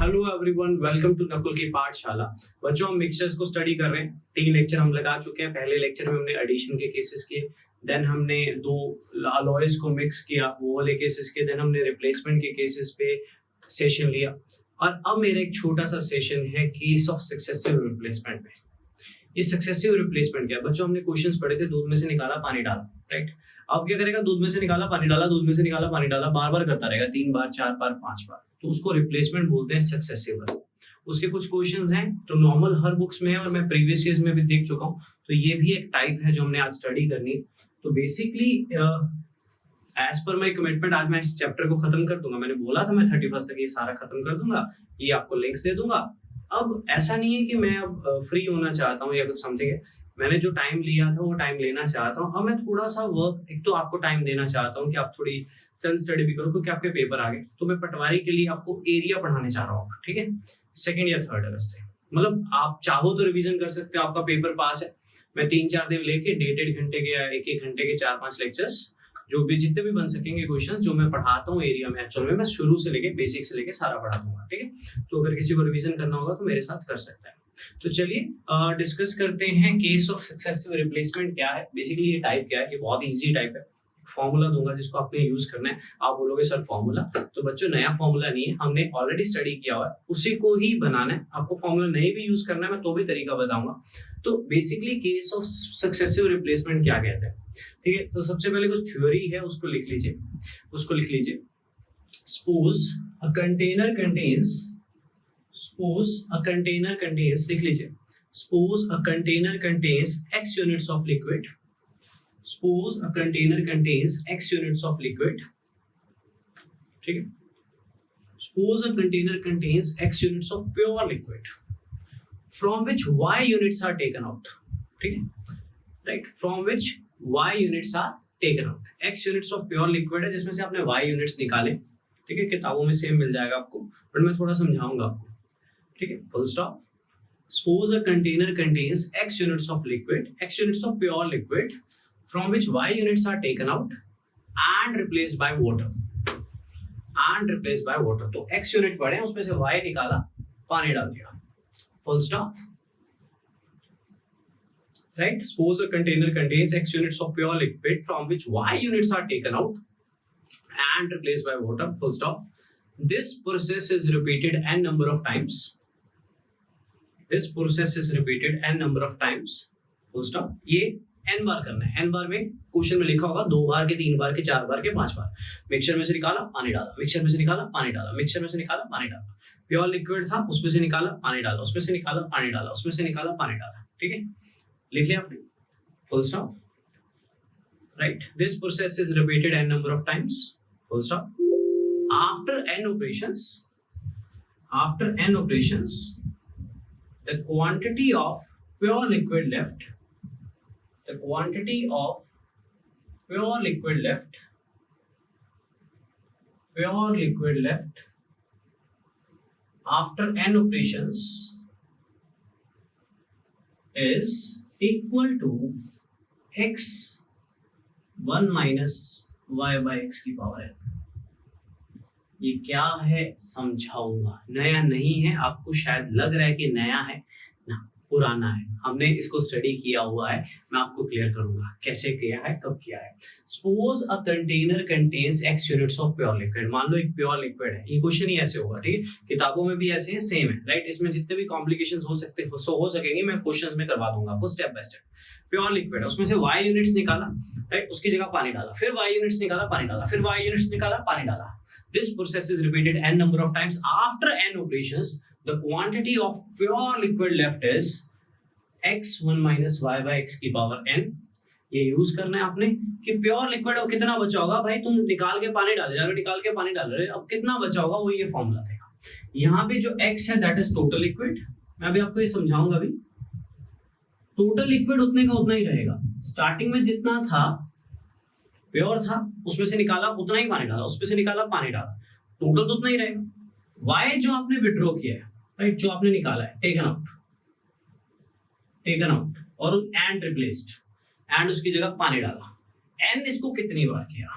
Hello everyone, welcome to Nakul की पाठशाला। बच्चों, हम मिक्सचर्स को स्टडी कर रहे हैं। 3 लेक्चर हम लगा चुके हैं। पहले लेक्चर में हमने एडिशन के केसेस किए, देन हमने 2 अलॉयज को मिक्स किया, वो वाले केसेस किए, देन हमने रिप्लेसमेंट के केसेस पे सेशन लिया। और अब मेरा एक छोटा सा सेशन है केस ऑफ सक्सेसिव रिप्लेसमेंट पे। ये सक्सेसिव रिप्लेसमेंट क्या है बच्चों? हमने क्वेश्चंस पढ़े थे, दूध में से निकाला पानी डाला, राइट? अब क्या करेगा? दूध में से निकाला पानी डाला, दूध में से निकाला पानी डाला, बार बार करता रहेगा, 3 बार 4 बार 5 बार, तो उसको रिप्लेसमेंट बोलते हैं सक्सेसिव। उसके कुछ क्वेश्चंस हैं तो नॉर्मल हर बुक्स में है और मैं प्रीवियस ईयर्स में भी देख चुका हूँ, तो ये भी एक टाइप है जो हमने आज स्टडी करनी है। तो basically as per my commitment आज मैं इस चैप्टर को खत्म कर दूंगा। मैंने बोला था मैं 31 तक ये सारा खत्म कर दूंगा, ये आपको लिंक्स दे दूंगा। अब ऐसा नहीं है कि मैं अब फ्री होना चाहता हूँ या कुछ समथिंग है। मैंने जो टाइम लिया था वो टाइम लेना चाहता हूँ। अब मैं थोड़ा सा वर्क, एक तो आपको टाइम देना चाहता हूँ कि आप थोड़ी सेल्फ स्टडी भी करो क्योंकि आपके पेपर आ गए। तो मैं पटवारी के लिए आपको एरिया पढ़ाने चाह रहा हूँ, ठीक है? 2 या 3 अगस्त से, मतलब आप चाहो तो रिवीजन कर सकते हो, आपका पेपर पास है। मैं 3-4 दिन लेके 1.5 घंटे के या 1-1 घंटे के 4-5 लेक्चर्स, जो भी जितने भी बन सकेंगे क्वेश्चंस जो मैं पढ़ाता हूँ एरिया में, एक्चुअल में मैं शुरू से लेके बेसिक से लेके सारा पढ़ा दूंगा, ठीक है? तो अगर किसी को रिवीजन करना होगा तो मेरे साथ कर सकता है। तो चलिए डिस्कस करते हैं केस ऑफ सक्सेसिव रिप्लेसमेंट क्या है। बेसिकली ये टाइप क्या है? ये बहुत इजी टाइप है। फॉर्मूला दूंगा जिसको आपने यूज करना है। आप बोलोगे सर फॉर्मूला, तो बच्चों नया फॉर्मूला नहीं है, हमने ऑलरेडी स्टडी किया हुआ है, उसी को ही बनाना है। आपको फॉर्मूला नहीं भी यूज करना है मैं तो भी तरीका बताऊंगा। तो basically case of successive replacement क्या कहते हैं, ठीक है? तो सबसे पहले कुछ थ्योरी है, उसको लिख लीजिए। सपोज अ कंटेनर कंटेन्स, लिख लीजिए। Suppose a container contains X units of liquid. Suppose a container contains X units of liquid. ठीक है? Suppose a container contains X units of pure liquid, from which Y units are taken out. ठीक है? Right? From which Y units are taken out. X units of pure liquid है जिसमें से आपने Y units निकाले, ठीक है? किताबों में सेम मिल जाएगा आपको, बट मैं थोड़ा समझाऊंगा आपको, ठीक है? Full stop. Suppose a container contains X units of liquid, X units of pure liquid, from which Y units are taken out and replaced by water. तो X unit पढ़े, उसमें से Y निकाला, पानी डाल दिया, full stop. Right? Suppose a container contains X units of pure liquid, from which Y units are taken out and replaced by water, full stop. This process is repeated n number of times. Full stop. ये n बार करना है। n बार में question में लिखा होगा 2 बार के, 3 बार के, 4 बार के, 5 बार। मिक्सचर में से निकाला, पानी डाला, मिक्सचर में से निकाला, पानी डाला, मिक्सचर में से निकाला, पानी डाला। प्योर लिक्विड था, उसमें से निकाला, पानी डाला, उसमें से निकाला, पानी डाला, उसमें से निकाला, पानी डाला, ठीक है? लिख लिया आपने? Full stop. Right? This process is repeated n number of times. Full stop. After n operations, the quantity of pure liquid left after n operations is equal to x1 minus y by x की power n। ये क्या है समझाऊंगा। नया नहीं है, आपको शायद लग रहा है कि नया है ना, पुराना है, हमने इसको स्टडी किया हुआ है। मैं आपको क्लियर करूंगा कैसे किया है, कब किया है। Suppose a container contains X units of pure liquid. मान लो एक प्योर लिक्विड है, ये क्वेश्चन ही ऐसे होगा, ठीक है? किताबों में भी ऐसे हैं, सेम है, राइट? इसमें जितने भी कॉम्प्लिकेशंस हो सकेंगे मैं क्वेश्चंस में करवा दूंगा आपको step by step. Pure liquid है, उसमें से Y यूनिट्स निकाला, राइट? उसकी जगह पानी डाला, फिर Y यूनिट्स निकाला, पानी डाला, फिर Y यूनिट्स निकाला, पानी डाला। This process is repeated n number of times. After n operations, the quantity of pure liquid left is x1 minus y by x की पावर n। ये यूज करना है आपने कि प्योर लिक्विड अब कितना बचा होगा। भाई तुम निकाल के पानी डाले जा रहे हो, निकाल के पानी डाल रहे हो, अब कितना बचा होगा वो ये फॉर्मूला देगा। यहाँ पे जो x है दैट इज टोटल लिक्विड। मैं अभी आपको ये समझाऊंगा। अभी टोटल लिक्विड उतने का उतना ही रहेगा। स्टार्टिंग में जितना था प्योर था, उसमें से निकाला उतना ही पानी डाला, उसमें से निकाला पानी डाला, टोटल तो उतना ही रहेगा। y जो आपने विड्रॉ किया है, राइट, जो आपने निकाला है, टेकन आउट और एंड रिप्लेस्ड, एंड उसकी जगह पानी डाला। n इसको कितनी बार किया?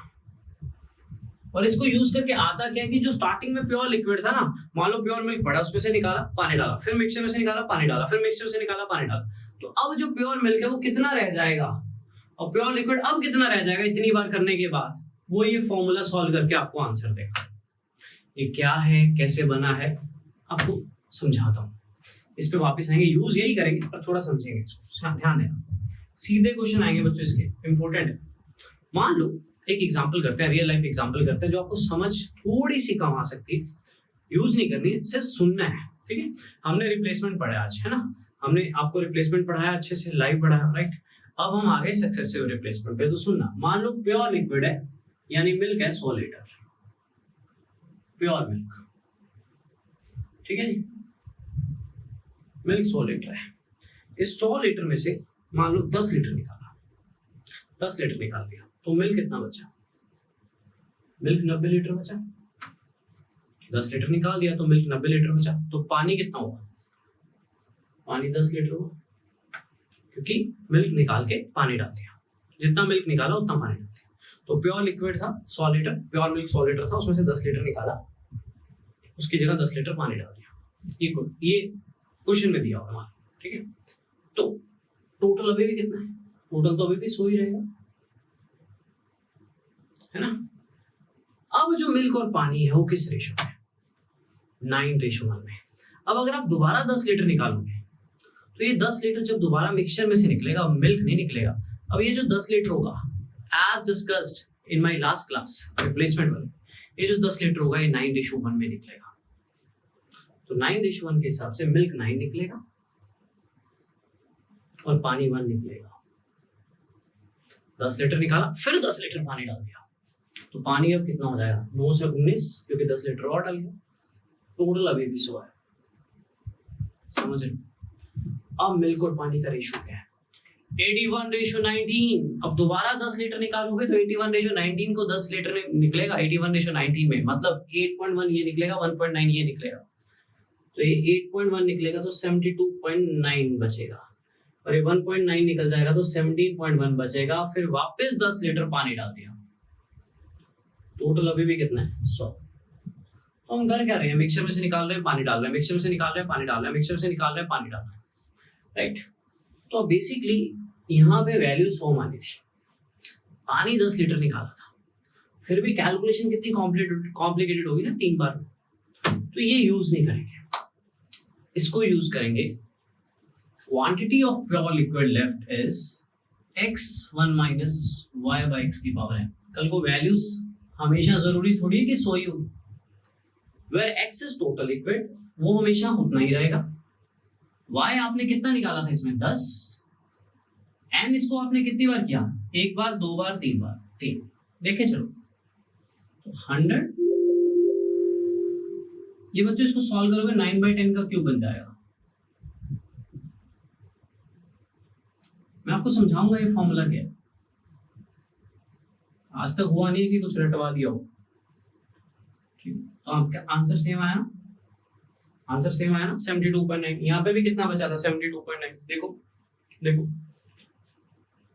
और इसको यूज करके आता क्या है कि जो स्टार्टिंग में प्योर लिक्विड था ना, मान लो प्योर मिल्क पड़ा, उसमें से निकाला पानी डाला, फिर मिक्सचर में से निकाला पानी डाला, फिर मिक्सचर से निकाला पानी डाला, तो अब जो प्योर मिल्क है वो कितना रह जाएगा और प्योर लिक्विड अब कितना रह जाएगा इतनी बार करने के बाद, वो ये फॉर्मूला सॉल्व करके आपको आंसर देगा। ये क्या है, कैसे बना है, आपको समझाता हूँ। इस पे वापस आएंगे, यूज यही करेंगे पर थोड़ा समझेंगे इसको, ध्यान देना। सीधे क्वेश्चन आएंगे बच्चों इसके, इंपॉर्टेंट है। मान लो एक एग्जांपल करते हैं, रियल लाइफ एग्जांपल करते हैं जो आपको समझ थोड़ी सी कम आ सकती है, यूज नहीं करनी है, सिर्फ सुनना है, ठीक है। हमने रिप्लेसमेंट पढ़ा आज, है ना, हमने आपको रिप्लेसमेंट पढ़ाया अच्छे से, लाइव पढ़ाया, राइट। अब हम आ गए सक्सेसिव रिप्लेसमेंट पे। तो सुनना, मान लो प्योर लिक्विड है, यानी मिल्क है 100 लीटर, प्योर मिल्क, ठीक है जी, मिल्क 100 लीटर है। इस 100 लीटर में से मान लो 10 लीटर निकाला, 10 लीटर निकाल दिया, तो मिल्क कितना बचा, मिल्क 90 लीटर बचा। 10 लीटर निकाल दिया तो मिल्क 90 लीटर बचा, तो पानी कितना हुआ, पानी 10 लीटर हुआ, क्योंकि मिल्क निकाल के पानी डाल दिया, जितना मिल्क निकाला उतना पानी डाल दिया। तो प्योर लिक्विड था 100 लीटर, प्योर मिल्क 100 लीटर था, उसमें से 10 लीटर निकाला, उसकी जगह 10 लीटर पानी डाल दिया। ये क्वेश्चन में दिया होगा, ठीक है। तो टोटल अभी भी कितना है, टोटल तो अभी भी 100 ही रहेगा, है ना। अब जो मिल्क और पानी है वो किस रेशो में, 9:1 में। अब अगर आप दोबारा 10 लीटर निकालोगे तो ये 10 लीटर जब दोबारा मिक्सचर में से निकलेगा, मिल्क नहीं निकलेगा। अब ये जो 10 लीटर होगा, as discussed in my last class replacement वाले, ये जो 10 लीटर होगा ये 9:1 में निकलेगा। तो 9:1 के हिसाब से मिल्क 9 निकलेगा और पानी 1 निकलेगा। 10 लीटर निकाला, फिर 10 लीटर पानी डाल दिया, तो पानी अब कितना हो जाएगा, 9 से 19, क्योंकि 10 लीटर और डाल दिया, टोटल अभी भी 100 है। समझ रहे? अब मिल्क और पानी का रेशो क्या है, 81:19। अब दोबारा 10 लीटर निकालोगे तो 81:19 को 10 लीटर निकलेगा 81:19 में, मतलब 8.1 ये निकलेगा, 1.9 ये निकलेगा, तो ये 8.1 निकलेगा तो 72.9 बचेगा, और ये 1.9 निकल जाएगा तो 17.1 बचेगा। फिर वापस 10 लीटर पानी डाल दिया, टोटल अभी भी कितना है, 100। तो हम कर क्या रहे हैं, मिक्सचर में से निकाल रहे हैं, पानी डाल रहे हैं, मिक्सचर में से निकाल रहे हैं, पानी डाल रहे हैं, मिक्सचर से निकाल रहे हैं, पानी डाल रहे हैं, राइट। तो बेसिकली यहाँ पे वैल्यू 100 मानी थी, पानी 10 लीटर निकाला था, फिर भी कैलकुलेशन कितनी कॉम्प्लिकेटेड होगी ना 3 बार, तो ये यूज नहीं करेंगे, इसको यूज करेंगे। Quantity of pure liquid left is x1 minus y by x की पावर है। कल को वैल्यूज हमेशा जरूरी थोड़ी है कि 100 ही होगी, where x is total liquid, वो हमेशा उतना ही रहेगा। y आपने कितना निकाला था इसमें, 10, n इसको आपने कितनी बार किया, 1 बार, 2 बार, 3 बार, 3, देखे चलो, तो 100। ये बच्चों इसको सॉल्व करोगे 9/10 का क्यूब बन जाएगा। मैं आपको समझाऊंगा ये फॉर्मूला क्या है, आज तक हुआ नहीं है कि कुछ रटवा दिया हो, ठीक। तो आपका आंसर सेम आया ना, आंसर सेम आया ना, 72.9। यहाँ पे भी कितना बचा था, 72.9। देखो देखो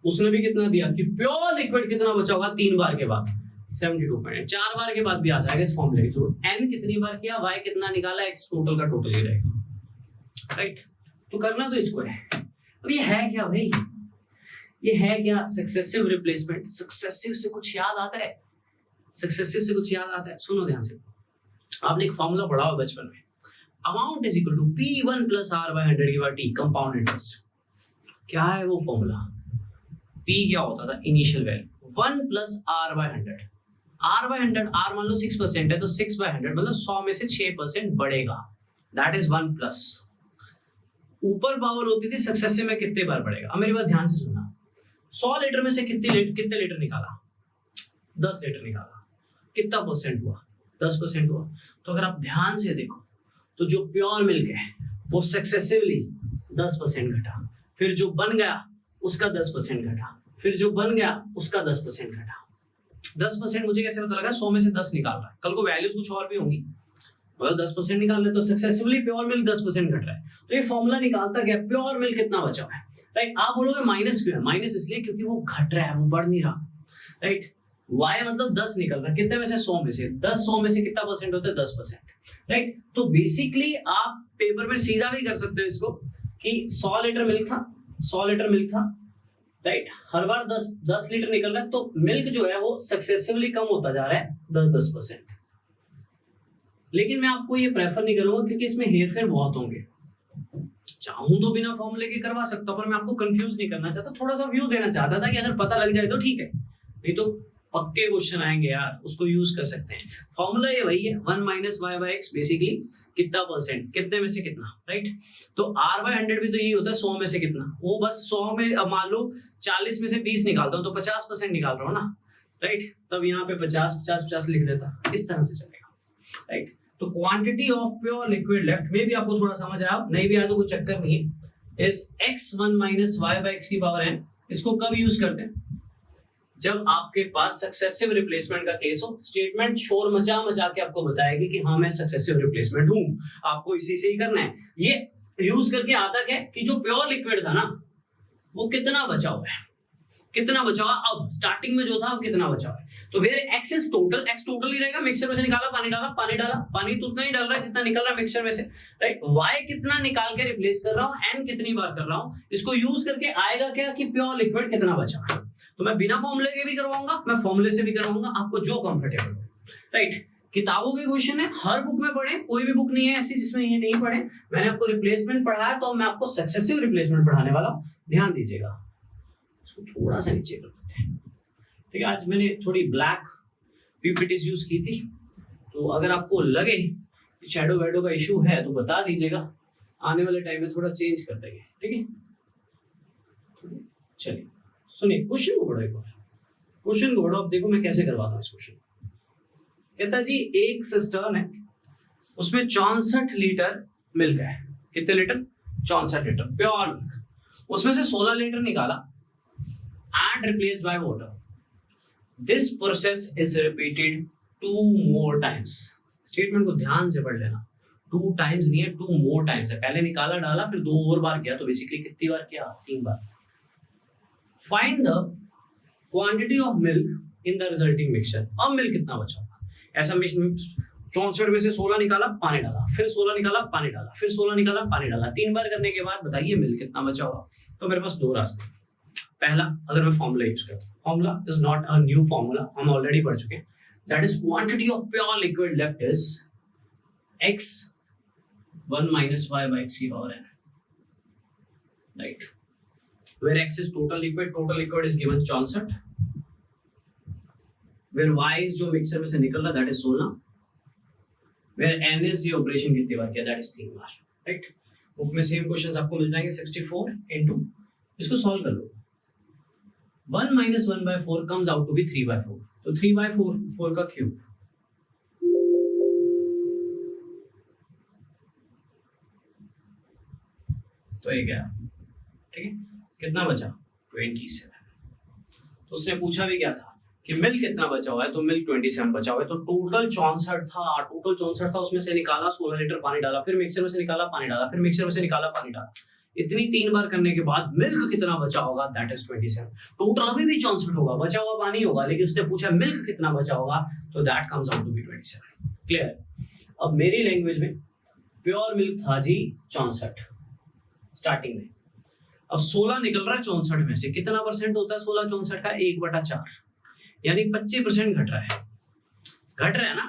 उसने भी कितना दिया कि प्योर लिक्विड कितना बचा होगा 3 बार के बाद, 72.9। 4 बार के बाद भी आ जाएगा इस फॉर्मूले के थ्रू। n कितनी बार किया, y कितना निकाला, x टोटल का टोटल ही रहेगा, राइट। तो करना तो इसको है। अब ये है क्या भाई, ये है क्या, सक्सेसिव रिप्लेसमेंट। सक्सेसिव से कुछ याद आता है, सक्सेसिव से कुछ याद आता है, सुनो ध्यान से। आपने एक फॉर्मूला पढ़ा हो बचपन में, amount is equal to P1 plus R/100 की बार T, कंपाउंड इंटरेस्ट। क्या है वो फॉर्मूला, P क्या होता था, initial value, 1 plus R/100। R/100, R मान लो 6% है, तो 6/100 मतलब 100 में से 6% बढ़ेगा, दैट इज 1 प्लस। ऊपर पावर होती थी, सक्सेसिव में कितने बार बढ़ेगा। अब मेरी बात ध्यान से सुनना, 100 लीटर में से कितने लीटर निकाला, 10 लीटर निकाला, कितना परसेंट हुआ, 10% हुआ। तो अगर आप ध्यान से देखो तो जो प्योर मिल्क है वो सक्सेसिवली 10% घटा, फिर जो बन गया उसका 10% घटा, फिर जो बन गया उसका 10% घटा। 10% मुझे कैसे पता लगा, 100 में से 10 निकाल रहा है, कल को वैल्यूज कुछ और भी होंगी, मतलब 10% निकाल रहे तो सक्सेसिवली प्योर मिल्क 10% घट रहा है। तो ये फॉर्मूला निकालता क्या, प्योर मिल्क कितना बचा हुआ है, राइट। आप बोलोगे माइनस क्यों है, माइनस इसलिए क्योंकि वो घट रहा है, वो बढ़ नहीं रहा, राइट। y मतलब 10 निकल रहा है, कितने में से 100 में से, 100 में से कितना परसेंट होता है 10%, राइट। तो बेसिकली आप पेपर में सीधा भी कर सकते हो इसको कि 100 लीटर मिल्क था, 100 लीटर मिल्क था, राइट, हर बार 10 लीटर निकल रहा है, तो मिल्क जो है वो सक्सेसिवली कम होता जा रहा है 10%। लेकिन मैं आपको ये प्रेफर नहीं करूंगा क्योंकि इसमें हेरफेर बहुत होंगे। चाहूं तो बिना फॉर्मूले के करवा सकता हूं, पर मैं आपको कंफ्यूज नहीं करना चाहता, थोड़ा सा व्यू देना चाहता था कि अगर पता लग जाए तो ठीक है, नहीं तो पक्के क्वेश्चन आएंगे यार, उसको यूज कर सकते हैं। फॉर्मूला ये वही है, 1 minus y by x, basically कितना परसेंट, कितने में से कितना, राइट। तो r बाय 100 भी तो यही होता है, 100 में से कितना, वो बस 100 में, अब मान लो 40 में से 20 निकालता हूं तो 50% निकाल रहा हूं ना, राइट। तब यहाँ पे 50 लिख देता, इस तरह से चलेगा, राइट। तो quantity of pure liquid left में भी आपको थोड़ा समझ आया, नहीं भी आया तो कोई चक्कर नहीं है। इस x1 minus y by x की पावर n, इसको कब यूज करते हैं, जब आपके पास सक्सेसिव रिप्लेसमेंट का केस हो। स्टेटमेंट शोर मचा के आपको बताएगी कि हाँ मैं सक्सेसिव रिप्लेसमेंट हूं, आपको इसी से ही करना है। ये यूज करके आता क्या कि जो प्योर लिक्विड था ना वो कितना बचा हुआ है, कितना बचा हुआ, अब स्टार्टिंग में जो था अब कितना बचा हुआ है। तो where X is total, X total ही रहेगा, मिक्सचर में से निकाला, पानी डाला, पानी तो उतना ही डाल रहा है जितना निकल रहा है मिक्सचर में से, राइट। वाई कितना निकाल के रिप्लेस कर रहा हूं, एन कितनी बार कर रहा हूं, इसको यूज करके आएगा क्या कि प्योर लिक्विड कितना बचा है। तो मैं बिना फॉर्मूले के भी करवाऊंगा, मैं फॉर्मूले से भी करवाऊंगा, आपको जो कंफर्टेबल हो, राइट। किताबों के क्वेश्चन है, हर बुक में पढ़े, कोई भी बुक नहीं है ऐसी जिसमें ये नहीं पढ़े। मैंने आपको रिप्लेसमेंट पढ़ाया तो मैं आपको सक्सेसिव रिप्लेसमेंट पढ़ाने वाला हूं, ध्यान दीजिएगा। इसको थोड़ा सा नीचे कर देते हैं, ठीक है। आज मैंने थोड़ी ब्लैक पीपीटीज यूज की थी, तो अगर आपको लगे कि शैडो वैडो का इशू है तो बता दीजिएगा, आने वाले टाइम में थोड़ा चेंज कर देंगे, ठीक है। चलिए सुनिए, क्वेश्चन को पढ़ो एक बार, क्वेश्चन को पढ़ो। अब देखो मैं कैसे करवाता हूँ इस क्वेश्चन। कहता जी एक सिस्टर्न है, उसमें 64 लीटर मिल्क है, कितने लीटर, 64 लीटर प्योर मिल्क, उसमें से 16 लीटर निकाला and replace by water. This process is repeated 2 more times। Statement को ध्यान से पढ़ लेना, 2 times नहीं है, 2 more times है। पहले निकाला डाला, फिर 2 और बार किया, तो बेसिकली कितनी बार किया, 3 बार। Find the quantity of milk in the resulting mixture. अब मिल्क कितना बचा होगा, ऐसा 64 में से 16 निकाला, पानी डाला, फिर 16 निकाला, पानी डाला, फिर 16 निकाला, पानी डाला, 3 बार करने के बाद बताइए मिल्क कितना बचा होगा। तो मेरे पास 2 रास्ते। पहला, अगर मैं फॉर्मूला यूज करता हूं, formula is not a new formula, हम ऑलरेडी पढ़ चुके हैं। That is quantity of pure liquid left is x1 minus y by x की power n, right. where x is total liquid is given 64, where y is जो mixture में से निकल रहा that is 16, where n is ये operation कितनी बार किया that is 3 bar, right. Book में सेम क्वेश्चंस आपको मिल जाएंगे। 64 into, इसको सॉल्व कर लो, 1 minus 1 by 4 comes out to be 3 by 4, तो 3 by 4 का क्यूब, तो ये गया, ठीक है। कितना बचा, 27। तो उसने पूछा भी क्या था कि मिल्क कितना बचा हुआ है, तो मिल्क 27 बचा हुआ है। तो टोटल 64 था, उसमें से निकाला 16 लीटर पानी डाला, फिर मिक्सचर में से निकाला पानी डाला, फिर मिक्सचर में से निकाला पानी डाला, इतनी 3 बार करने के बाद मिल्क कितना बचा होगा, दैट इज 27। टोटल अभी भी 64 होगा, बचा हुआ पानी होगा, लेकिन उसने पूछा मिल्क कितना बचा होगा, तो that comes out to be 27। Clear. अब मेरी लैंग्वेज में प्योर मिल्क था जी 64 स्टार्टिंग में, अब 16 निकल रहा है 64 में से, कितना परसेंट होता है 16 64 का, 1/4, यानी 25% घट रहा है ना।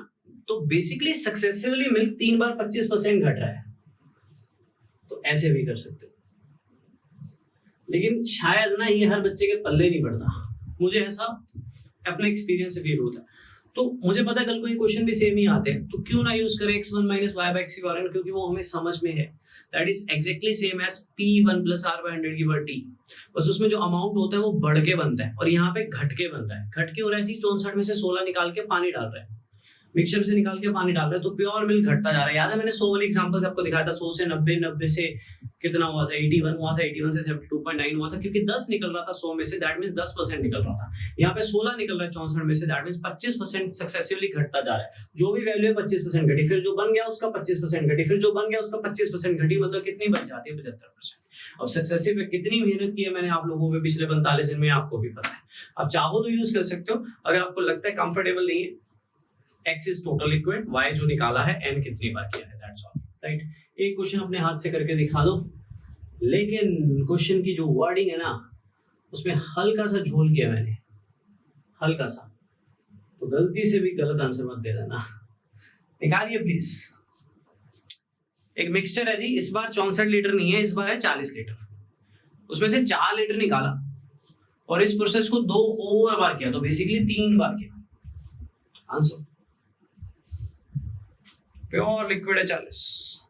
तो बेसिकली सक्सेसिवली मिल्क 3 बार 25% घट रहा है, तो ऐसे भी कर सकते हो। लेकिन शायद ना ये हर बच्चे के पल्ले नहीं पड़ता, मुझे ऐसा अपने एक्सपीरियंस से फील होता है। तो मुझे पता है कल को ये क्वेश्चन भी सेम ही आते हैं, तो क्यों ना यूज करें x1 minus y by x की पावर n, क्योंकि वो हमें समझ में है। That is exactly same as p1 plus r by 100 की पावर t, बस उसमें जो अमाउंट होता है वो बढ़ के बनता है और यहाँ पे घट के बनता है। घट के हो रहा है जी, 64 में से 16 निकाल के पानी डाल रहे हैं, मिक्सचर से निकाल के पानी डाल रहे हैं, तो प्योर मिल्क घटता जा रहा है। याद है मैंने 100 वाली एग्जांपल्स आपको दिखाया था, 100 से 90, 90 से कितना हुआ था, 81 हुआ था, 81 से 72.9 हुआ था, क्योंकि 10 निकल रहा था 100 में से, दैट मींस 10% निकल रहा था। यहाँ पे 16 निकल रहा है 64 में से, दैट मींस 25% सक्सेसिवली घटता जा रहा है। जो भी वैल्यू है 25% घटी, फिर जो बन गया उसका 25% घटी, फिर जो बन गया उसका 25% घटी, मतलब कितनी बन जाती है 75%। अब सक्सेसिव पे कितनी मेहनत की है मैंने आप लोगों पे पिछले 45 दिन में, आपको भी पता है। अब चाहो तो यूज कर सकते हो, अगर आपको लगता है कंफर्टेबल नहीं है। X is total liquid, y जो निकाला है, एन कितनी बार किया है, दैट्स ऑल, राइट। एक क्वेश्चन अपने हाथ से करके दिखा दो, लेकिन क्वेश्चन की जो वर्डिंग है ना उसमें हल्का सा झोल किया मैंने, हल्का सा, तो गलती से भी गलत आंसर मत दे देना। निकालिए प्लीज। एक मिक्सचर है जी, इस बार 64 लीटर नहीं है, इस बार है 40 लीटर। उसमें से 4 लीटर निकाला और इस प्रोसेस को 2 ओवर बार किया, तो बेसिकली 3 बार किया। आंसर प्योर लिक्विड है 40।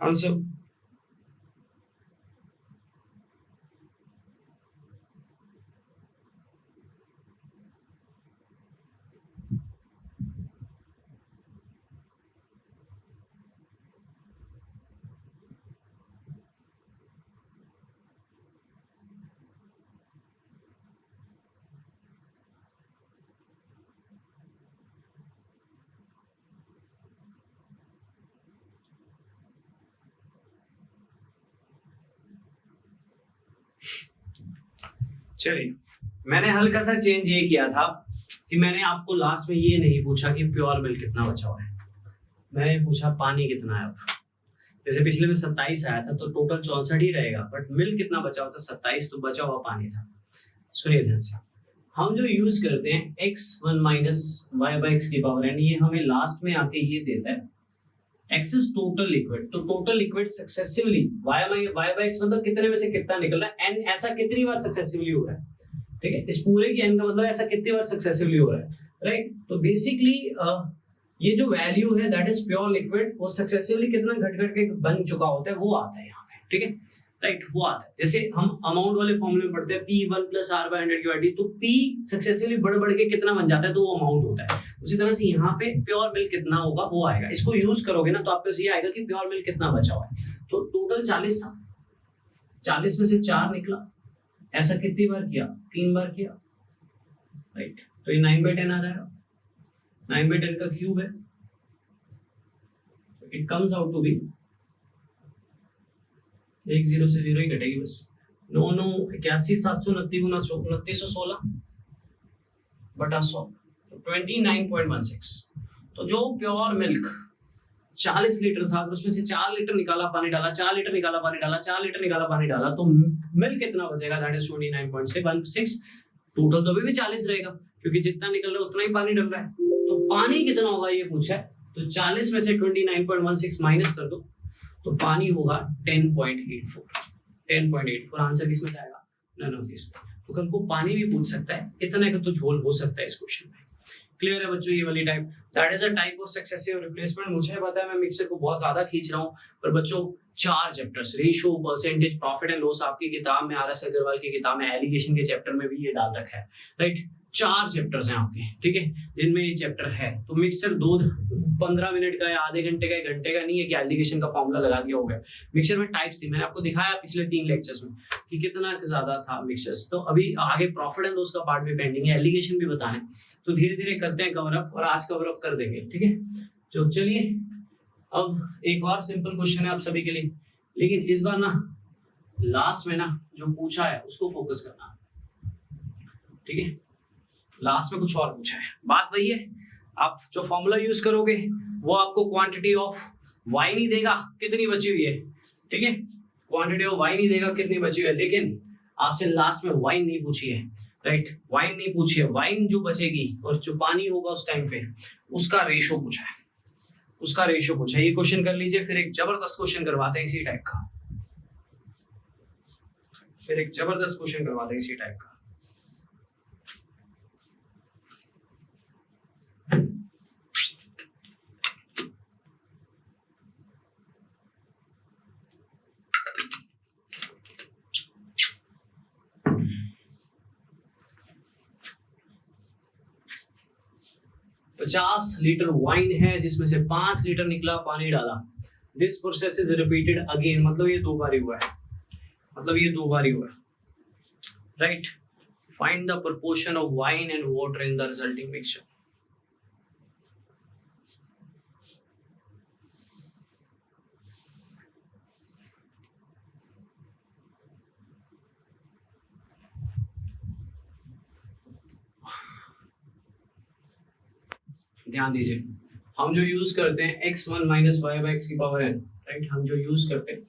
आंसर चलिए, मैंने हल्का सा चेंज ये किया था कि मैंने आपको लास्ट में ये नहीं पूछा कि प्योर मिल्क कितना बचा हुआ है, मैंने पूछा पानी कितना है। अब जैसे पिछले में 27 आया था तो टोटल 64 ही रहेगा, बट मिल्क कितना बचा हुआ था 27, तो बचा हुआ पानी था। सुनिए ध्यान से, हम जो यूज करते हैं x1 minus y by x की पावर एन, ये हमें लास्ट में आके ये देता है x इज टोटल लिक्विड, तो total liquid successively y by x मतलब कितने में से कितना निकल रहा है, n ऐसा कितनी बार सक्सेसिवली हो रहा है, ठीक है। इस पूरे की n का मतलब ऐसा कितनी बार सक्सेसिवली हो रहा है, राइट। तो बेसिकली ये जो वैल्यू है दैट इज प्योर लिक्विड, वो सक्सेसिवली कितना घट घट के बन चुका होता है वो आता है यहाँ पे, ठीक है, राइट, वो आता है। जैसे हम अमाउंट वाले फॉर्मूले में पढ़ते हैं P1 प्लस R बाय 100 की वैल्यू, तो P सक्सेसिवली बढ़ बढ़ के कितना बन जाता है, तो वो अमाउंट होता है। उसी तरह से यहाँ पे प्योर मिल्क कितना होगा वो आएगा, इसको यूज करोगे ना तो आपको ये आएगा कि प्योर मिल्क कितना बचा हुआ है। तो टोटल 40 था, 40 में से 4 निकला, ऐसा कितनी बार किया, 3 बार किया, राइट। तो ये 9/10 आ जाएगा, 9/10 का क्यूब है, it comes out to be 1 0 से 0 ही घटेगी बस, 9 9 81 729 गुना 2916 बटा 100, तो 29.16। तो जो प्योर मिल्क 40 लीटर था, उसमें से 4 लीटर निकाला पानी डाला, 4 लीटर निकाला पानी डाला, 4 लीटर निकाला पानी डाला, तो मिल्क कितना बचेगा, दैट इज 29.16। टोटल तो भी 40 रहेगा क्योंकि जितना निकल रहा है उतना ही पानी डल रहा है। तो पानी कितना होगा ये पूछा है, तो 40 में से 29.16 माइनस कर दो तो पानी होगा 10.84। आंसर किसमें जाएगा, नन ऑफ दिस। तो कल को पानी भी पूछ सकता है, इतना का तो झोल हो सकता है इस क्वेश्चन में। क्लियर है बच्चों, ये वाली type, that is a type of successive replacement. मुझे पता है मैं मिक्सर को बहुत ज्यादा खींच रहा हूँ, पर बच्चों 4 chapters, ratio, percentage, profit and loss आपकी किताब में, आर एस अग्रवाल की किताब में, एलिगेशन के चैप्टर में भी ये डाल रखा है, राइट। 4 चैप्टर्स हैं आपके, ठीक है, जिनमें ये चैप्टर है। तो मिक्सर 15 मिनट का या आधे घंटे का, 1 घंटे का नहीं है कि एलिगेशन का फॉर्मूला लगा दिया हो गया। मिक्सर में टाइप्स थी, मैंने आपको दिखाया पिछले 3 लेक्चर्स में कि कितना ज्यादा था मिक्सर्स। तो अभी आगे प्रॉफिट एंड लॉस का पार्ट भी पेंडिंग है, एलिगेशन भी बताने, तो धीरे धीरे करते हैं कवर अप, और आज कवर अप कर देंगे, ठीक है। तो चलिए, अब एक और सिंपल क्वेश्चन है आप सभी के लिए, लेकिन इस बार ना लास्ट में ना जो पूछा है उसको फोकस करना, ठीक है। लास्ट में कुछ और पूछा है, बात वही है, आप जो फॉर्मूला यूज करोगे वो आपको क्वांटिटी ऑफ वाई नहीं देगा कितनी बची हुई है, ठीक है, क्वांटिटी ऑफ वाई नहीं देगा कितनी बची हुई है, लेकिन आपसे लास्ट में वाइन नहीं पूछी है, राइट, वाइन नहीं पूछी है, वाइन जो बचेगी और जो पानी होगा उस टाइम पे उसका रेशो पूछा है, उसका रेशो पूछा है। ये क्वेश्चन कर लीजिए, फिर एक जबरदस्त क्वेश्चन करवाते हैं इसी टाइप का, फिर एक जबरदस्त क्वेश्चन करवाते हैं इसी टाइप का। 50 लीटर वाइन है जिसमें से 5 लीटर निकला, पानी डाला। This process is repeated again, मतलब ये 2 बार हुआ है, right. Find the proportion of wine and water in the resulting mixture. ध्यान दीजिए, हम जो यूज करते हैं x1 minus y by x की पावर n, राइट। हम जो यूज करते हैं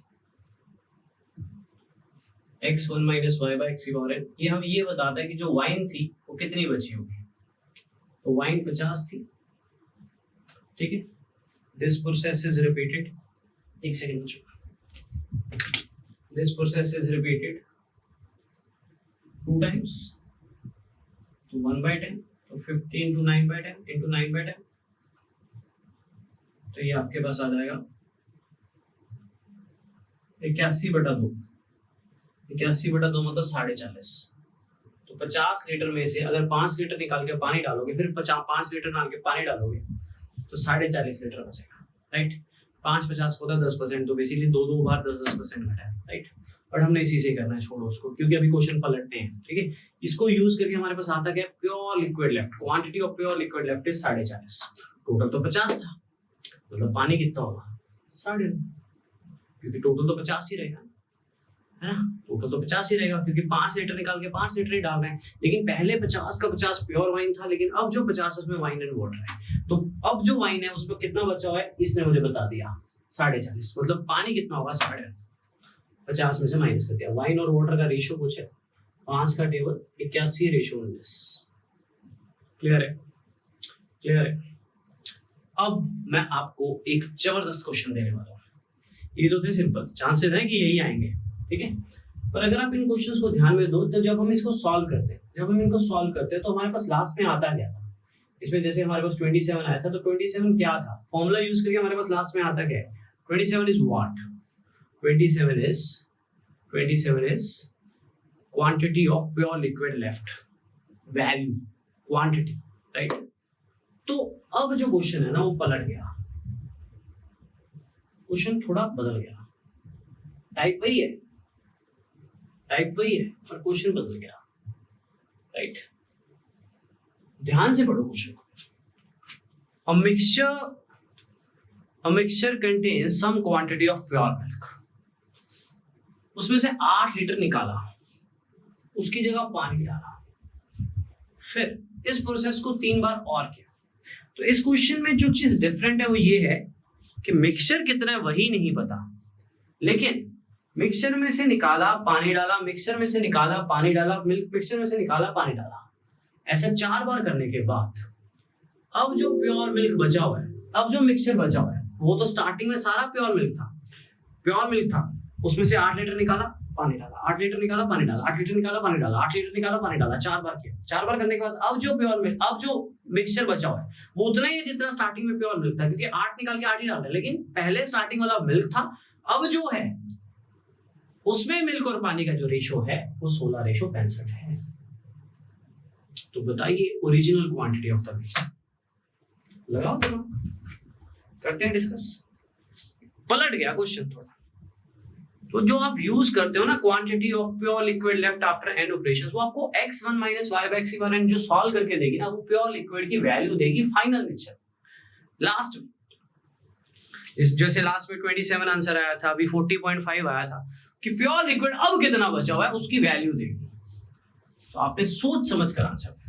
x1 minus y by x की पावर n, ये हम ये बताता है कि जो वाइन थी वो कितनी बची होगी। तो वाइन 50 थी, ठीक है। दिस प्रोसेस इज रिपीटेड, एक second, this process is repeated 2 times, तो 1/10, तो 50 into 9/10 into 9/10, तो ये आपके पास आ जाएगा 81/2। 81/2 मतलब 40.5। तो 50 लीटर में से अगर 5 लीटर निकाल के पानी डालोगे, फिर 5 लीटर निकाल के पानी डालोगे, तो 40.5 लीटर बचेगा, राइट। 5/50 होता है 10%, तो बेसिकली 2 बार 10% घटा है, राइट। बट हमने इसी से करना है, छोड़ो उसको, क्योंकि अभी क्वेश्चन पलटने हैं, ठीक है। इसको यूज करके हमारे पास आता क्या, pure liquid left, quantity of pure liquid left is 40.5। Total तो 50 था, मतलब पानी कितना होगा 9.5, क्योंकि टोटल तो 50 ही रहेगा, है ना। टोटल तो 50 ही रहेगा, क्योंकि 5 लीटर निकाल के 5 लीटर ही डाल रहे हैं। लेकिन पहले 50 का 50 प्योर वाइन था, लेकिन अब जो 50 उसमें वाइन एंड वाटर है, तो अब जो वाइन है उसमें कितना बचा हुआ है, इसने मुझे बता दिया 40.5, मतलब पानी कितना होगा 50 में से माइनस कर दिया। वाइन और वाटर का रेशियो कुछ है 5 का टेबल 81:19। क्लियर है। अब मैं आपको एक जबरदस्त क्वेश्चन देने वाला हूँ। ये तो थे सिंपल, चांसेस है कि यही आएंगे, ठीक है। पर अगर आप इन क्वेश्चंस को ध्यान में दो, तो जब हम इनको सॉल्व करते हैं तो हमारे पास लास्ट में आता क्या था। इसमें जैसे हमारे पास 27 आया था, तो 27 क्या था, फॉर्मूला यूज करके हमारे पास लास्ट में आता क्या है, 27 is what, 27 is quantity of pure liquid left, value, quantity, right। तो अब जो क्वेश्चन है ना वो पलट गया, क्वेश्चन थोड़ा बदल गया, टाइप वही है पर क्वेश्चन बदल गया, राइट। ध्यान से पढ़ो क्वेश्चन को। A mixture contains some quantity of pure milk, उसमें से 8 लीटर निकाला, उसकी जगह पानी डाला, फिर इस प्रोसेस को 3 बार और किया। तो इस क्वेश्चन में जो चीज डिफरेंट है वो ये है कि मिक्सचर कितना है वही नहीं पता, लेकिन मिक्सचर में से निकाला पानी डाला, मिक्सचर में से निकाला पानी डाला, मिक्सचर में से निकाला पानी डाला, ऐसा 4 बार करने के बाद अब जो प्योर मिल्क बचा हुआ है, अब जो मिक्सचर बचा हुआ है, वो तो स्टार्टिंग में सारा प्योर मिल्क था, उसमें से 8 लीटर निकाला पानी डाला, 8 लीटर निकाला पानी डाला, 8 लीटर निकाला पानी डाला, 8 लीटर निकाला पानी डाला, 4 बार किया। 4 बार करने के बाद अब जो मिक्सचर बचा हुआ है वो उतना ही है जितना स्टार्टिंग में प्योर मिल्क था, क्योंकि 8 निकाल के 8 ही डाल रहे, लेकिन पहले स्टार्टिंग वाला मिल्क था, अब जो है उसमें मिल्क और पानी का जो रेशो है वो 16:65 है। तो बताइए original quantity of the mixture, लगाओ करते हैं डिस्कस। पलट गया क्वेश्चन थोड़ा, तो जो आप यूज करते हो ना quantity of pure liquid left after n operations, वो आपको x1 minus y by x बार n जो सॉल्व करके देगी ना, वो प्योर लिक्विड की वैल्यू देगी फाइनल मिक्सचर लास्ट में। इस जैसे लास्ट में 27 आंसर आया था, अभी 40.5 आया था, कि प्योर लिक्विड अब कितना बचा हुआ है उसकी वैल्यू देगी। तो आपने सोच समझ कर आंसर देना है।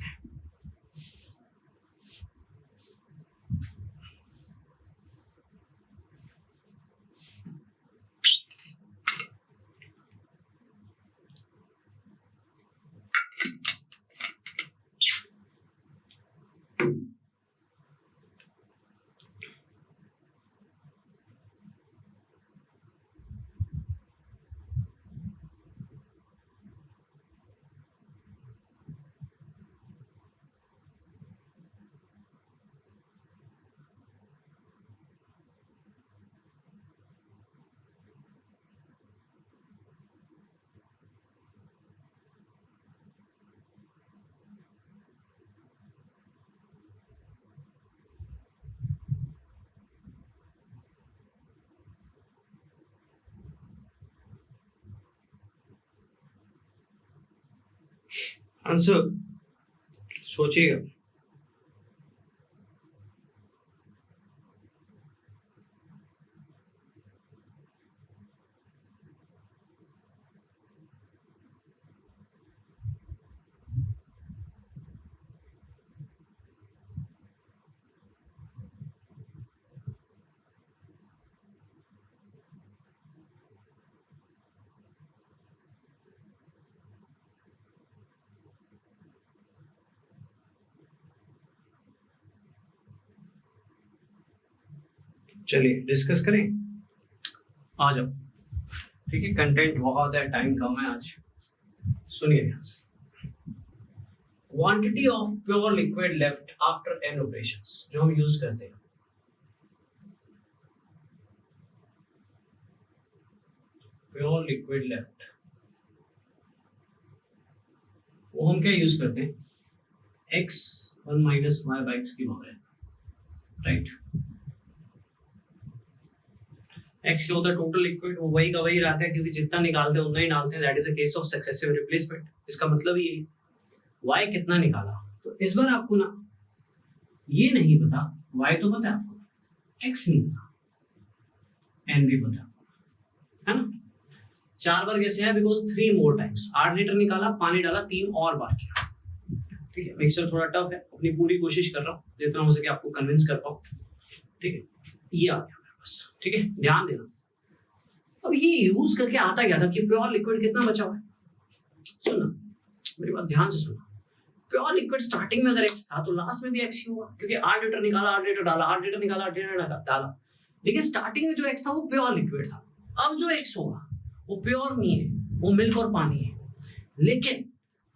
आंसर सोचिएगा। चलिए डिस्कस करें, आ जाओ। ठीक है, कंटेंट बहुत है, टाइम कम है आज। सुनिए ध्यान से। Quantity of pure liquid left after n operations, जो हम यूज करते हैं। प्योर लिक्विड लेफ्ट, वो हम क्या यूज करते हैं? x1 minus y by x की पावर है, राइट। x क्या होता है? टोटल लिक्विड, वो वही का वही रहता है, क्योंकि जितना निकालते हैं उतना ही डालते हैं। That is a case of successive replacement. इसका मतलब ये y कितना निकाला। तो इस बार आपको ना ये नहीं पता, y तो पता है आपको, x नहीं पता, n भी पता है ना। 4 बार कैसे है? Because 3 more times. 8 लीटर निकाला, पानी डाला, 3 और बार किया। ठीक है, मिक्सचर थोड़ा टफ है, अपनी पूरी कोशिश कर रहा हूँ जितना हो सके आपको कन्विंस कर पाऊँ। ठीक है, ये आ गया बस। ठीक है, ध्यान देना। अब ये यूज करके आता क्या था कि प्योर लिक्विड कितना बचा हुआ है। सुनना मेरी बात, ध्यान से सुनना। प्योर लिक्विड स्टार्टिंग में अगर x था तो लास्ट में भी x ही होगा, क्योंकि 8 लीटर निकाला, 8 लीटर डाला, 8 लीटर निकाला, 8 लीटर डाला। लेकिन स्टार्टिंग में जो x था वो प्योर लिक्विड था। अब जो x होगा वो प्योर नहीं है, वो मिल्क और पानी है। लेकिन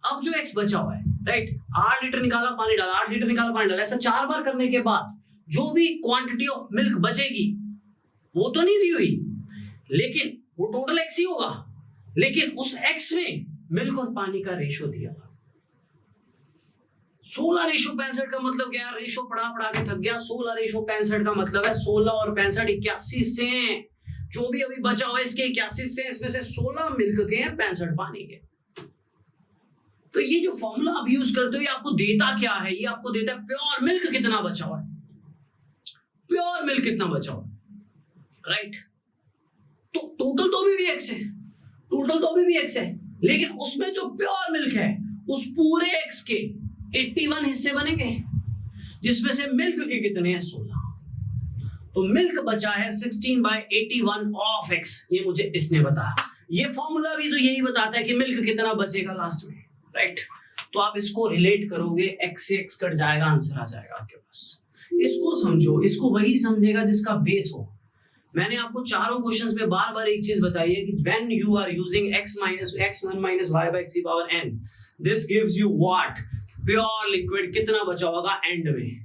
अब जो x बचा हुआ है, राइट, 8 लीटर निकाला, पानी डाला, 8 लीटर निकाला, पानी डाला, ऐसा 4 बार करने के बाद जो भी क्वांटिटी ऑफ मिल्क बचेगी वो तो नहीं दी हुई, लेकिन वो टोटल x ही होगा। लेकिन उस x में मिल्क और पानी का रेशो दिया हुआ 16 रेशो 65 का मतलब क्या है? रेशो पढ़ा के थक गया। 16 रेशो 65 का मतलब है 16 और 65 81 से, जो भी अभी बचा हुआ है इसके 81 से, इसमें से 16 मिल्क के हैं, 65 पानी के। तो ये जो फॉर्मूला आप यूज करते हो ये आपको देता क्या है? ये आपको देता है प्योर मिल्क कितना बचा हुआ है, प्योर मिल्क कितना बचा हुआ है, राइट। तो टोटल तो भी x है, टोटल तो भी x है, लेकिन उसमें जो प्योर मिल्क है उस पूरे x के 81 हिस्से बनेंगे, जिसमें से मिल्क के कितने हैं? 16। तो मिल्क बचा है 16/81 ऑफ x। ये मुझे इसने बताया। ये फॉर्मूला भी तो यही बताता है कि मिल्क कितना बचेगा लास्ट में, राइट। तो आप इसको रिलेट करोगे, x से x कट जाएगा, आंसर आ जाएगा आपके पास। इसको समझो, इसको वही समझेगा जिसका बेस हो। मैंने आपको चारों क्वेश्चंस में बार बार एक चीज बताई है कि when you are using x1 minus y by x की power n, this gives you what? Pure liquid कितना बचा होगा एंड में।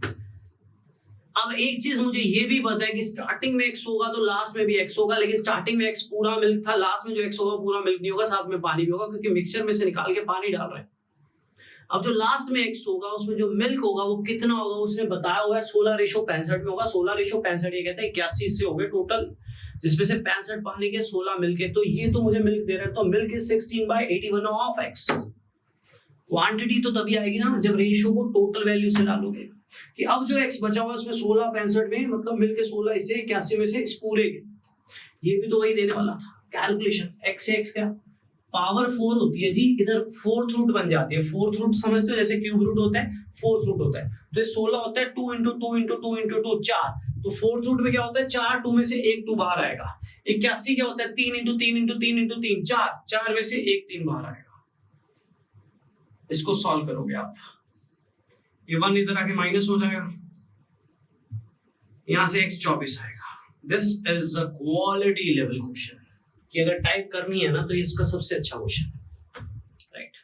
अब एक चीज मुझे ये भी पता है कि स्टार्टिंग में x होगा तो लास्ट में भी x होगा, लेकिन स्टार्टिंग में x पूरा मिल्क था, लास्ट में जो x होगा पूरा मिल्क नहीं होगा, साथ में पानी भी होगा, क्योंकि मिक्सचर में से निकाल के पानी डाल रहे हैं। अब जो लास्ट में x होगा उसमें जो मिल्क होगा वो कितना होगा? उसने बताया हुआ है 16 रेशो 65 में होगा। 16 रेशो 65 ये कहता है 81 से हो गए टोटल, जिसमें से 65 पानी के 16 मिल्क है। तो ये तो मुझे मिल्क दे रहा है, तो milk is 16/81 of x। Quantity तो तभी आएगी ना जब रेशियो को टोटल वैल्यू से डालोगे, कि अब जो x बचा हुआ है उसमें 16 65 में, मतलब मिल के 16 इससे 81 में से इस पूरे के, ये भी तो वही देने वाला था। कैलकुलेशन x से x क्या पावर 4 होती है जी, इधर फोर्थ रूट बन जाती है। फोर्थ रूट समझते हो, जैसे क्यूब रूट होता है, फोर्थ रूट होता है। तो ये 16 होता है 2 × 2 × 2 × 2 4। तो फोर्थ रूट में क्या होता है? 4, 2 में से एक 2 बाहर आएगा। 81 क्या होता है? 3 × 3 × 3 × 3 4, 4 में से एक 3 बाहर आएगा। इसको सॉल्व करोगे आप, ये 1 इधर आके माइनस हो जाएगा, यहां से x 24 आएगा। This is a quality level question, कि अगर टाइप करनी है ना तो इसका सबसे अच्छा क्वेश्चन है, राइट।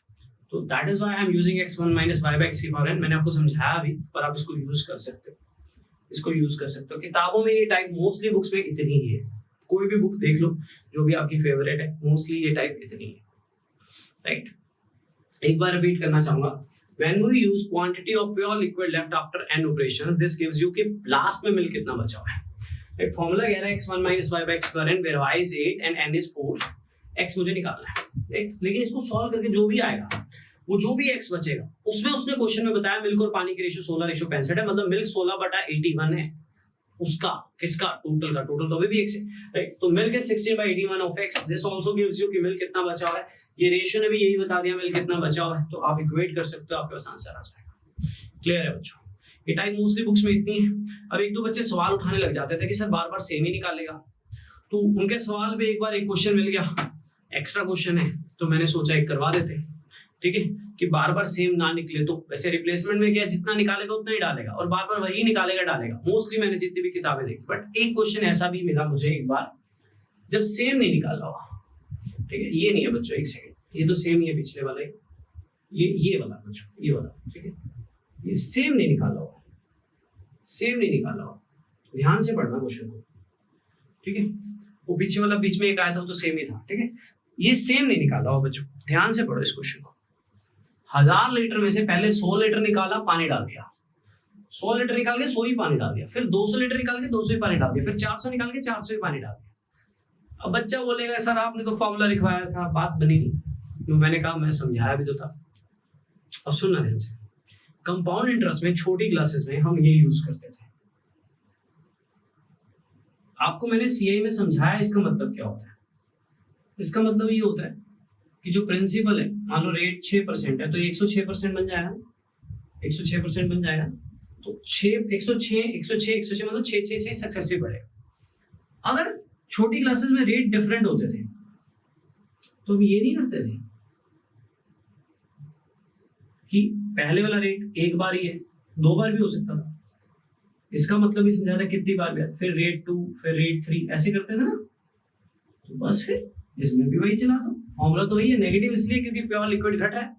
तो that is why I am using x1 minus y by x की पावर n। मैंने आपको समझाया अभी, पर आप इसको यूज कर सकते हो, इसको यूज कर सकते हो। किताबों में ये टाइप मोस्टली बुक्स में इतनी ही है, कोई भी बुक देख लो जो भी आपकी फेवरेट है, मोस्टली ये टाइप इतनी है, राइट। एक बार रिपीट करना चाहूंगा, when we use quantity of pure liquid left after n operations, this gives you कि लास्ट में मिल्क कितना बचा हुआ है। एक फॉर्मूला कह रहा है x1 minus y by x square n where y is 8 and n is 4। x मुझे निकालना है, राइट। लेकिन इसको सॉल्व करके जो भी आएगा वो जो भी एक्स बचेगा उसमें उसने क्वेश्चन में बताया मिल्क और पानी की रेशियो 16:65 है, मतलब मिल्क 16/81 है उसका, किसका, टोटल का, टोटल तो अभी भी एक्स है, राइट। तो milk is 16/81 of x. This also gives you कि मिल्क कितना बचा हुआ है, ये रेशियो ने भी यही बता दिया मिल्क कितना बचा हुआ है, तो आप इक्वेट कर सकते हो, आपके पास आंसर आ जाएगा। क्लियर है बच्चों? ये टाइप मोस्टली बुक्स में इतनी है। अब एक दो बच्चे सवाल उठाने लग जाते थे कि सर बार बार सेम ही निकालेगा, तो उनके सवाल पे एक बार एक क्वेश्चन मिल गया, एक्स्ट्रा क्वेश्चन है, तो मैंने सोचा एक करवा देते हैं, ठीक है, कि बार बार सेम ना निकले। तो वैसे रिप्लेसमेंट में क्या, जितना निकालेगा उतना ही डालेगा और बार बार वही निकालेगा डालेगा, मोस्टली मैंने जितनी भी किताबें देखी। बट एक क्वेश्चन ऐसा भी मिला मुझे एक बार जब सेम नहीं निकाला हुआ, ठीक है, ये नहीं है बच्चों, एक सेकंड, ये तो सेम ही है पिछले वाला, ये वाला बच्चों, ये वाला, ठीक है, ये सेम नहीं निकाला हुआ, सेम नहीं निकाला हुआ, ध्यान से पढ़ना क्वेश्चन को, ठीक है। वो पीछे वाला बीच में एक आया था, वो तो सेम ही था, ठीक है। ये सेम नहीं निकाला हुआ बच्चों, ध्यान से पढ़ो इस क्वेश्चन को। 1000 लीटर में से पहले 100 लीटर निकाला, पानी डाल दिया, 100 लीटर निकाल के 100 ही पानी डाल दिया, फिर 200 लीटर निकाल के 200 ही पानी डाल दिया, फिर 400 निकाल के 400 ही पानी डाल दिया। अब बच्चा बोलेगा सर आपने तो फॉर्मूला लिखवाया था, बात बनी नहीं। तो मैंने कहा मैं समझाया भी तो था। अब सुनना ध्यान से, कंपाउंड इंटरेस्ट में छोटी क्लासेस में हम ये यूज करते थे। आपको मैंने सीआई में समझाया इसका मतलब क्या होता है। इसका मतलब ये होता है कि जो प्रिंसिपल है, मान लो रेट 6% है, तो 106% बन जाएगा, 106% बन जाएगा। तो 106 मतलब 6 सक्सेसिव बढ़ेगा। अगर छोटी क्लासेस में रेट डिफरेंट होते थे तो हम ये नहीं करते थे कि पहले वाला रेट एक बार ही है, 2 बार भी हो सकता था। इसका मतलब ही समझा था कितनी बार भी, फिर रेट 2, फिर रेट 3, ऐसे करते थे ना। तो बस फिर इसमें भी वही चला दो, फॉर्मूला तो वही है। नेगेटिव इसलिए क्योंकि प्योर लिक्विड घट रहा है,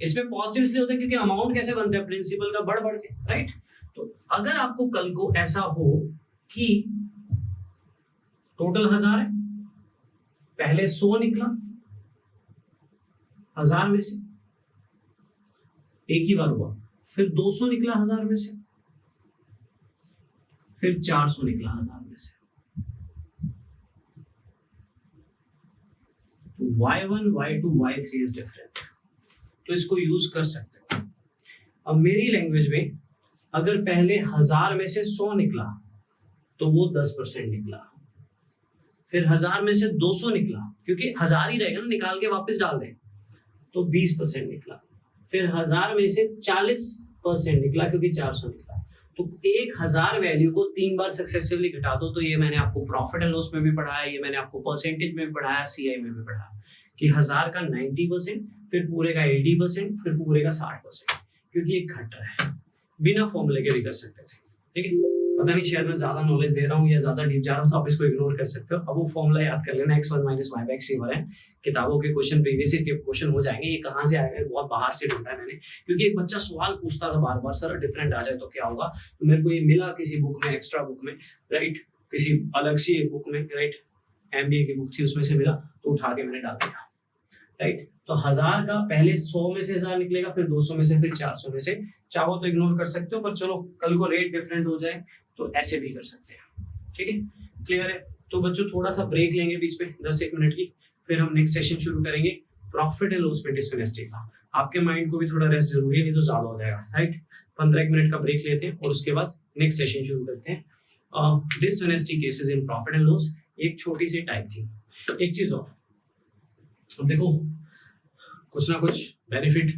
इसमें पॉजिटिव इसलिए होता है क्योंकि अमाउंट कैसे बनता है, प्रिंसिपल का बढ़ बढ़ के, राइट। तो अगर आपको कल को ऐसा हो कि टोटल 1000 है, पहले 100 निकला 1000 में से, एक ही बार हुआ, फिर 200 निकला 1000 में से, फिर 400 निकला 1000 में से, तो y1, y2, y3 is different, तो इसको यूज कर सकते हैं। अब मेरी लैंग्वेज में अगर पहले 1000 में से 100 निकला तो वो 10% निकला, फिर 1000 में से 200 निकला, क्योंकि 1000 ही रहेगा ना, निकाल के वापस डाल दें, तो 20% निकला, फिर 1000 में से 40% निकला क्योंकि 400 निकला। तो 1000 वैल्यू को 3 बार सक्सेसिवली घटा दो। तो ये मैंने आपको प्रॉफिट एंड लॉस में भी पढ़ाया, ये मैंने आपको परसेंटेज में भी पढ़ाया, सीआई में भी पढ़ाया कि 1000 का 90%, फिर पूरे का 80%, फिर पूरे का 60%, क्योंकि ये घट रहा है। बिना फॉर्मूले के भी कर सकते थे, ठीक है। पता नहीं शायद मैं ज्यादा नॉलेज दे रहा हूँ या ज्यादा डीप जा रहा हूँ, तो आप इसको इग्नोर कर सकते हो। अब वो फॉर्मूला याद कर लेना, x1 - y/c है। किताबों के क्वेश्चन, प्रीवियस ईयर के क्वेश्चन हो जाएंगे। ये कहाँ से आएगा, बहुत बाहर से ढूंढा है मैंने, क्योंकि एक बच्चा सवाल पूछता था बार बार, सर डिफरेंट आ जाए तो क्या होगा। तो मेरे को ये मिला किसी बुक में, एक्स्ट्रा बुक में, राइट, किसी अलग सी एक बुक में, राइट, MBA की बुक थी उसमें से मिला, तो उठा के मैंने डाल दिया, राइट। तो 1000 का पहले 100 में से 1000 निकलेगा, फिर 200 में से, फिर 400 में से। चाहो तो इग्नोर कर सकते हो, पर चलो कल को रेट डिफरेंट हो जाए तो ऐसे भी कर सकते हैं, ठीक है। क्लियर है? तो बच्चों थोड़ा सा ब्रेक लेंगे बीच में 10-1 मिनट की, फिर हम नेक्स्ट सेशन शुरू करेंगे प्रॉफिट एंड लॉस में डिसऑनेस्टी का। आपके माइंड को भी थोड़ा रेस्ट जरूरी है, नहीं तो ज्यादा हो जाएगा, राइट। 15-1 मिनट का ब्रेक लेते हैं और उसके बाद नेक्स्ट सेशन शुरू करते हैं। Dishonesty cases in profit and loss एक छोटी सी टाइप थी। एक चीज और, अब देखो कुछ ना कुछ बेनिफिट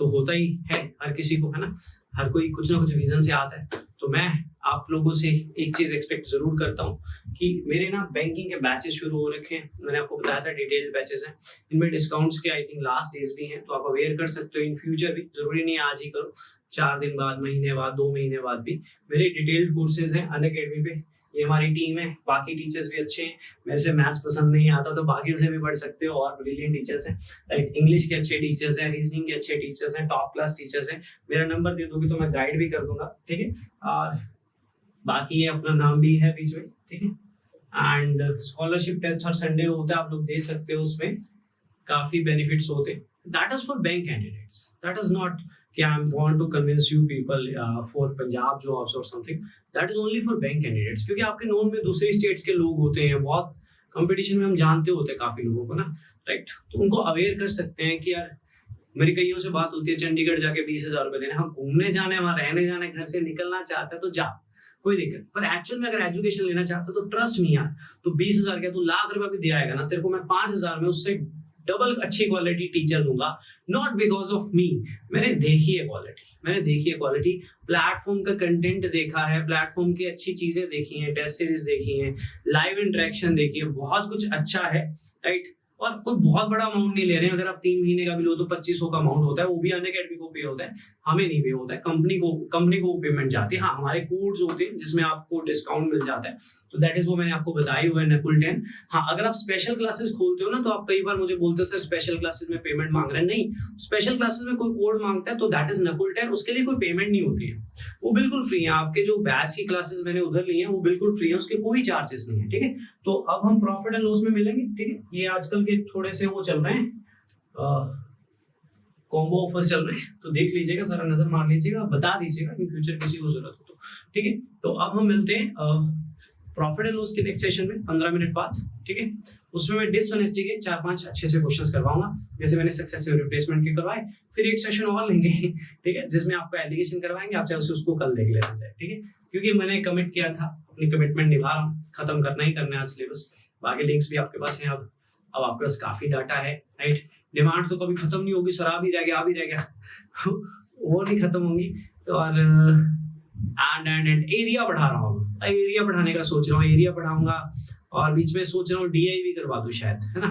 तो होता ही है हर किसी को, है ना, हर कोई कुछ ना कुछ रीजन से आता है। तो मैं आप लोगों से एक चीज एक्सपेक्ट जरूर करता हूँ कि मेरे ना बैंकिंग के बैचेस शुरू हो रखे हैं। मैंने आपको बताया था डिटेल्ड बैचेस हैं, इनमें डिस्काउंट्स के आई थिंक लास्ट डेज भी हैं, तो आप अवेयर कर सकते हो। इन फ्यूचर भी, जरूरी नहीं आज ही करो, 4 दिन बाद, महीने बाद, 2 महीने बाद भी मेरे डिटेल्ड कोर्सेज हैं अनअकैडमी पे। ये हमारी टीम है, बाकी टीचर्स भी अच्छे हैं। मेरे से मैथ्स पसंद नहीं आता तो बाकी से भी पढ़ सकते हो, और ब्रिलियंट टीचर्स हैं, राइट। इंग्लिश के अच्छे टीचर्स हैं, रीजनिंग के अच्छे टीचर्स हैं, टॉप क्लास टीचर्स हैं। मेरा नंबर दे दोगे तो मैं गाइड भी कर दूंगा, ठीक है। और बाकी ये अपना नाम भी है बीच में, ठीक है। एंड स्कॉलरशिप टेस्ट हर संडे होता है, आप लोग दे सकते हो, उसमें काफी बेनिफिट्स होते हैं। That is for bank candidates, that is not कि I want to convince you people for Punjab jobs और something, that is only for bank candidates. क्योंकि आपके नोन में दूसरी स्टेट्स के लोग होते हैं, बहुत कंपटीशन में हम जानते होते हैं काफी लोगों को ना, राइट। तो उनको अवेयर कर सकते हैं कि यार मेरी कईयों से बात होती है, चंडीगढ़ जाके 20,000 रुपए देने, हाँ घूमने जाने, वहां रहने जाने, घर से निकलना चाहता है तो जा, कोई दिक्कत। पर एक्चुअल में अगर एजुकेशन लेना चाहता है तो ट्रस्ट मी यार, तो 20,000 क्या तू लाख रुपए भी दिया आएगा ना तेरे को, मैं 5,000 में उससे डबल अच्छी क्वालिटी टीचर दूंगा। नॉट बिकॉज ऑफ मी, मैंने देखी है क्वालिटी, प्लेटफॉर्म का कंटेंट देखा है, प्लेटफॉर्म की अच्छी चीजें देखी हैं, टेस्ट सीरीज देखी हैं, लाइव इंटरेक्शन देखी है, बहुत कुछ अच्छा है, राइट। और कोई बहुत बड़ा अमाउंट नहीं ले रहे हैं, अगर आप 3 महीने का भी लो तो 2500 का अमाउंट होता है, वो भी अनअकैडमी को पे होता है, हमें नहीं पे होता है, कंपनी को पेमेंट जाती है। हाँ हमारे कोड्स होते हैं जिसमें आपको डिस्काउंट मिल जाता है, तो दैट इज वो मैंने आपको बताई हुआ है नकुल 10। हाँ अगर आप स्पेशल क्लासेस खोलते हो ना तो आप कई बार मुझे बोलते हो सर स्पेशल क्लासेस में पेमेंट मांग रहे हैं, नहीं, स्पेशल क्लासेस में कोई कोड मांगता है तो दैट इज नकुल 10, उसके लिए कोई पेमेंट नहीं होती है, वो बिल्कुल फ्री है। आपके जो बैच की क्लासेस मैंने उधर ली है वो बिल्कुल फ्री है, उसके कोई चार्जेस नहीं है, ठीक है। तो अब हम प्रॉफिट एंड लॉस में मिलेंगे, ठीक है। ये आजकल के थोड़े से वो चल रहे हैं, कॉम्बो ऑफर्स चल रहे हैं, तो देख लीजिएगा, जरा नजर मार लीजिएगा, बता दीजिएगा इन फ्यूचर किसी को जरूरत हो तो, ठीक है। तो अब हम मिलते हैं प्रॉफिट एंड लॉस के नेक्स्ट सेशन में 15 मिनट बाद, ठीक है। उसमें मैं डिसऑनेस्टी के 4-5 अच्छे से क्वेश्चंस करवाऊंगा, जैसे मैंने सक्सेसिव रिप्लेसमेंट के करवाए। फिर एक सेशन और लेंगे, ठीक है, जिसमें आपका एलिगेशन करवाएंगे, आप चाहे उसको कल देख लेना चाहिए, ठीक है, क्योंकि मैंने कमिट किया था, अपनी कमिटमेंट निभा रहा हूँ, खत्म करना ही करना है आज सिलेबस। बाकी लिंक्स भी आपके पास हैं, अब आपके पास काफी डाटा है, राइट। डिमांड तो कभी खत्म नहीं होगी, सर आ भी रह गया वो नहीं खत्म होंगी। तो और एंड एरिया बढ़ा रहा हूँ, एरिया बढ़ाने का सोच रहा हूँ, एरिया बढ़ाऊंगा, और बीच में सोच रहा हूँ डीआई भी करवा दूं शायद, है ना,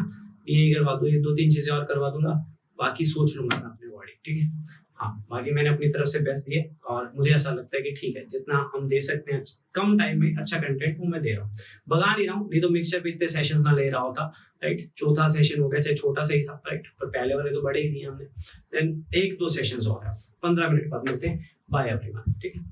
डीआई करवा दूं, ये 2-3 चीजें और करवा दूंगा, बाकी सोच लूंगा मैं अपनी बॉडी, ठीक है। हाँ बाकी मैंने अपनी तरफ से बेस्ट दिए, और मुझे ऐसा लगता है कि ठीक है, जितना हम दे सकते हैं कम टाइम में अच्छा कंटेंट वो मैं दे रहा हूँ, भगा नहीं रहा हूँ, नहीं तो मिक्सचर पे इतने सेशन ना ले रहा होता, राइट। चौथा सेशन हो गया, चाहे छोटा सा ही था, राइट, पर पहले वाले तो बड़े ही दिए हमने। देन 1-2 सेशन और है, 15 मिनट बाद मिलते हैं, बाय एवरीवन, ठीक है।